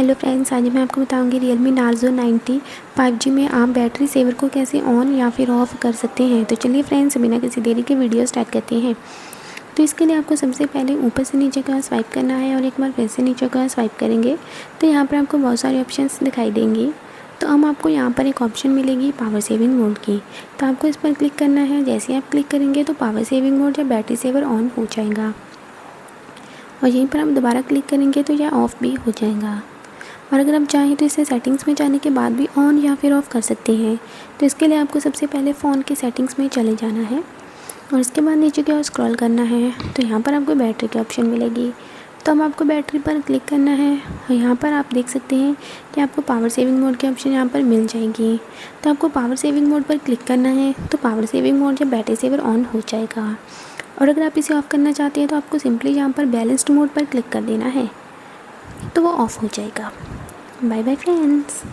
Hello friends, आज मैं आपको बताऊंगी Realme narzo 90 5G में आप बैटरी सेवर को कैसे ऑन या फिर ऑफ़ कर सकते हैं। तो चलिए फ्रेंड्स, बिना किसी देरी के वीडियो स्टार्ट करते हैं। तो इसके लिए आपको सबसे पहले ऊपर से नीचे का स्वाइप करना है और एक बार फिर से नीचे का स्वाइप करेंगे तो यहाँ पर आपको बहुत सारे ऑप्शंस दिखाई देंगी। तो अब आपको यहाँ पर एक ऑप्शन मिलेगी पावर सेविंग मोड की, तो आपको इस पर क्लिक करना है। जैसे ही आप क्लिक करेंगे तो पावर सेविंग मोड या बैटरी सेवर ऑन हो जाएगा और यहीं पर आप दोबारा क्लिक करेंगे तो यह ऑफ़ भी हो जाएगा। और अगर आप चाहें तो इसे सेटिंग्स में जाने के बाद भी ऑन या फिर ऑफ़ कर सकते हैं। तो इसके लिए आपको सबसे पहले फ़ोन की सेटिंग्स में चले जाना है और इसके बाद नीचे की ओर स्क्रॉल करना है। तो यहाँ पर आपको बैटरी की ऑप्शन मिलेगी, तो अब आपको बैटरी पर क्लिक करना है और यहाँ पर आप देख सकते हैं कि आपको पावर सेविंग मोड की ऑप्शन यहाँ पर मिल जाएगी। तो आपको पावर सेविंग मोड पर क्लिक करना है, तो पावर सेविंग मोड या बैटरी सेवर ऑन हो जाएगा। और अगर आप इसे ऑफ़ करना चाहते हैं तो आपको सिंपली यहाँ पर बैलेंस्ड मोड पर क्लिक कर देना है, तो वो ऑफ़ हो जाएगा। Bye bye friends.